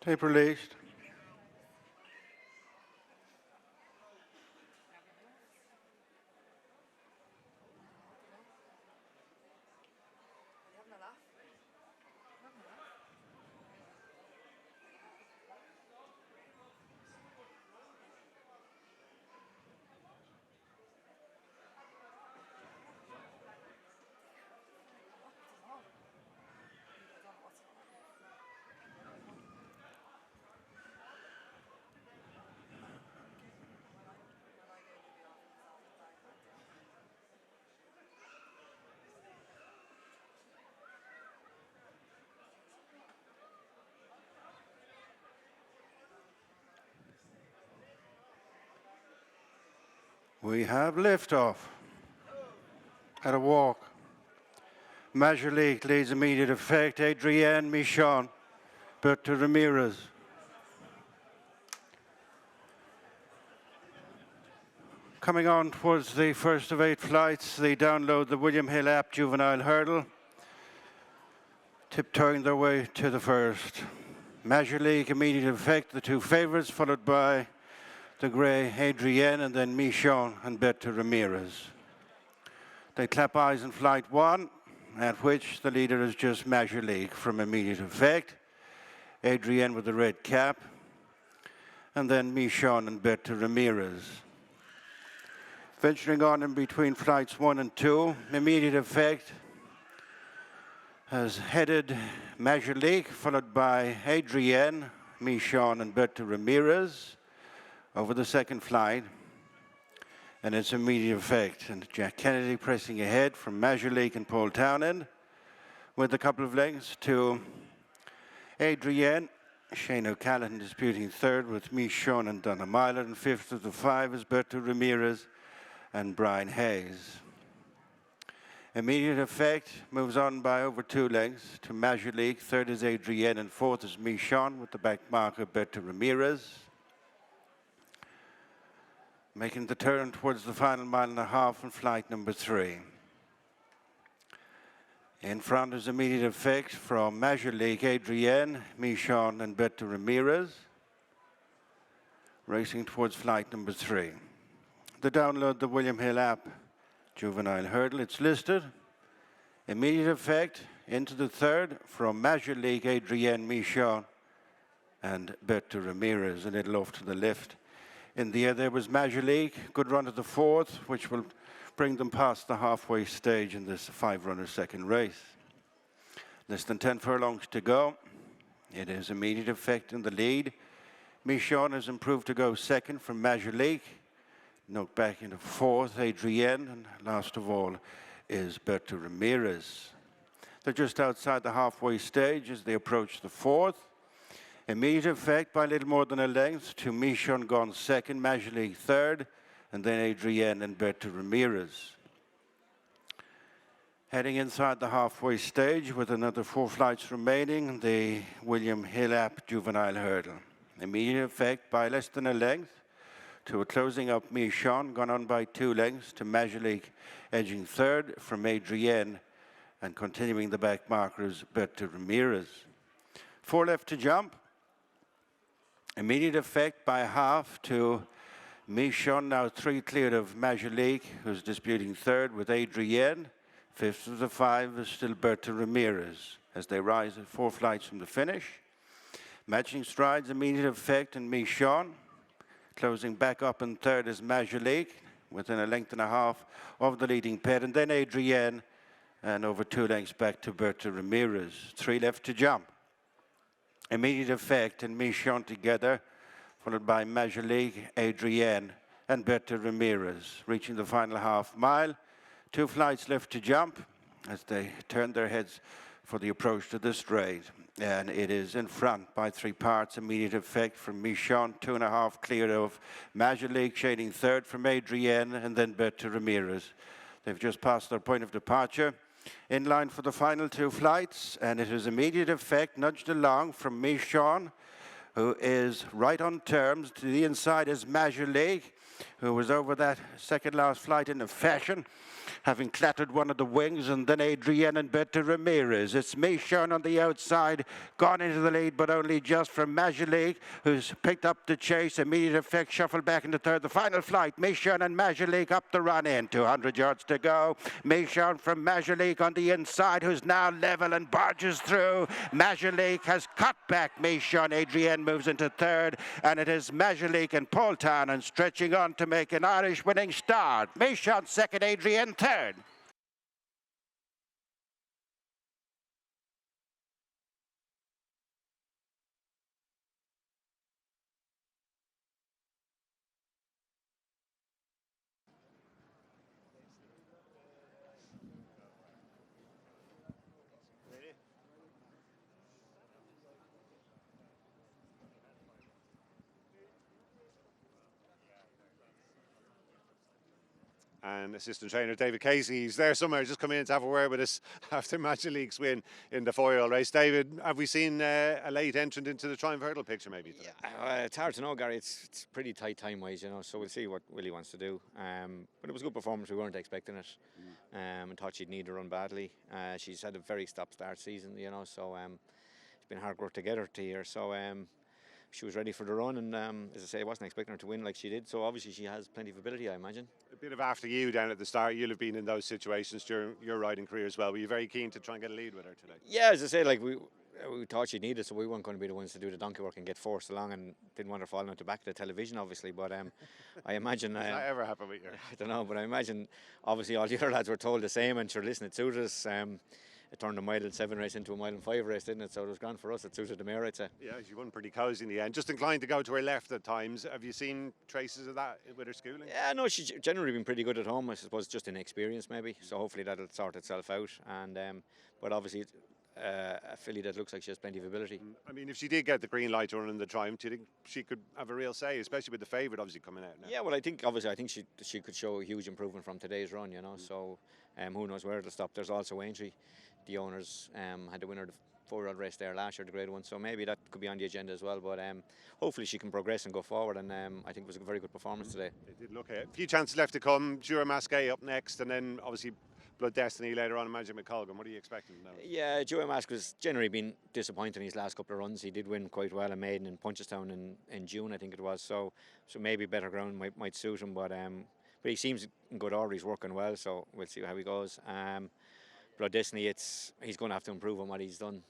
Tape released. We have liftoff at a walk. Majolique leads immediate effect. Adrienne Michon, Berta Ramirez. Coming on towards the first of 8 flights, they download the William Hill app Juvenile hurdle, tiptoeing their way to the first. Majolique immediate effect, the 2 favorites, followed by the grey Adrienne and then Michon and Berta Ramirez. They clap eyes in flight 1, at which the leader is just Majolique from immediate effect, Adrienne with the red cap, and then Michon and Berta Ramirez. Venturing on in between flights 1 and 2, immediate effect has headed Majolique, followed by Adrienne, Michon and Berta Ramirez over the second flight, and its immediate effect. And Jack Kennedy pressing ahead from Majolique and Paul Townend with a couple of lengths to Adrienne. Shane O'Callaghan disputing third with Michon and Donna Myler, and fifth of the 5 is Berta Ramirez and Brian Hayes. Immediate effect moves on by over 2 lengths to Majolique. Third is Adrienne and fourth is Michon with the back marker Berta Ramirez. Making the turn towards the final 1.5 miles on flight number 3. In front is immediate effect from Majolique, Adrienne, Michon and Berta Ramirez. Racing towards flight number 3. To download the William Hill app Juvenile hurdle, it's listed. Immediate effect into the third from Majolique, Adrienne, Michon and Berta Ramirez. A little off to the left. In the air there was Majolique, good run to the fourth, which will bring them past the halfway stage in this 5-runner second race. Less than 10 furlongs to go. It is immediate effect in the lead. Michon has improved to go second from Majolique. Knocked back into fourth, Adrienne, and last of all is Berta Ramirez. They're just outside the halfway stage as they approach the fourth. Immediate effect by a little more than a length to Michon gone second, Majolique third, and then Adrienne and Berta Ramirez. Heading inside the halfway stage with another 4 flights remaining, the William Hill app Juvenile hurdle. Immediate effect by less than a length to a closing up Michon, gone on by 2 lengths to Majolique edging third from Adrienne, and continuing the back markers Berta Ramirez. 4 left to jump. Immediate effect by half to Michon, now 3 cleared of Majolique, who's disputing third with Adrienne. Fifth of the 5 is still Berta Ramirez as they rise at 4 flights from the finish. Matching strides, immediate effect in Michon. Closing back up in third is Majolique, within a length and a half of the leading pair, and then Adrienne, and over 2 lengths back to Berta Ramirez. 3 left to jump. Immediate effect and Michon together, followed by Majolique, Adrienne, and Berta Ramirez, reaching the final half mile. 2 flights left to jump as they turn their heads for the approach to the straight. And it is in front by 3 parts. Immediate effect from Michon, 2.5 clear of Majolique, shading third from Adrienne, and then Berta Ramirez. They've just passed their point of departure. In line for the final 2 flights, and it is immediate effect, nudged along from Michon, who is right on terms. To the inside is Majolique, who was over that second last flight in a fashion, having clattered one of the wings, and then Adrienne and Berta Ramirez. It's Michon on the outside, gone into the lead, but only just from Majolique, who's picked up the chase. Immediate effect, shuffled back into third. The final flight, Michon and Majolique up the run in. 200 yards to go. Michon from Majolique on the inside, who's now level and barges through. Majolique has cut back Michon. Adrienne moves into third, and it is Majolique and Paul Town stretching on to make an Irish winning start. Michon second, Adrienne third. And assistant trainer David Casey, he's there somewhere, just come in to have a word with us after Majolique's win in the foil race. David, have we seen a late entrant into the Triumph Hurdle picture maybe today? Yeah, it's hard to know, Gary. It's pretty tight time-wise, you know, so we'll see what Willie wants to do. But it was a good performance. We weren't expecting it, and thought she'd need to run badly. She's had a very stop-start season, you know, so it's been hard work to get her to here. So she was ready for the run, and as I say, I wasn't expecting her to win like she did. So obviously she has plenty of ability, I imagine. A bit of after you down at the start. You'll have been in those situations during your riding career as well. Were you very keen to try and get a lead with her today? Yeah, as I say, like we thought she'd need it, so we weren't going to be the ones to do the donkey work and get forced along, and didn't want her falling out the back of the television, obviously. But I imagine Does that ever happen with you? I don't know, but I imagine obviously all the other lads were told the same, and sure, listen, it suited us. It turned a mile and 7 race into a mile and 5 race, didn't it? So it was grand for us. It suited the mare, I'd say. Yeah, she won pretty cosy in the end. Just inclined to go to her left at times. Have you seen traces of that with her schooling? Yeah, no, she's generally been pretty good at home. I suppose just inexperience maybe. So hopefully that'll sort itself out. And but obviously a filly that looks like she has plenty of ability. I mean, if she did get the green light running the Triumph, do you think she could have a real say, especially with the favourite obviously coming out now? Yeah, well, I think she could show a huge improvement from today's run, you know. So who knows where it'll stop. There's also Aintree. The owners had the winner of the 4-year-old race there last year, the grade one, so maybe that could be on the agenda as well. But hopefully she can progress and go forward, and I think it was a very good performance today. It did look a few chances left to come. Jura Masquet up next, and then obviously Blood Destiny later on, and Magic McColgan. What are you expecting now? Yeah, Joey Mask has generally been disappointing in his last couple of runs. He did win quite well in Maiden in Punchestown in June, I think it was. So maybe better ground might suit him, but he seems in good order. He's working well, so we'll see how he goes. Blood Destiny, he's going to have to improve on what he's done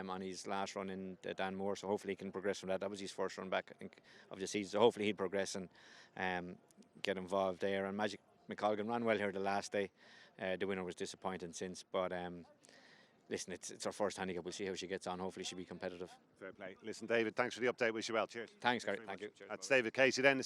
on his last run in Dan Moore, so hopefully he can progress from that. That was his first run back, I think, of the season, so hopefully he'll progress and get involved there. And Magic McColgan ran well here the last day. The winner was disappointing since, but listen, it's our first handicap. We'll see how she gets on. Hopefully she'll be competitive. Fair play. Listen, David, thanks for the update. Wish you well. Cheers. Thanks, Gary. Thank you. That's David Casey then.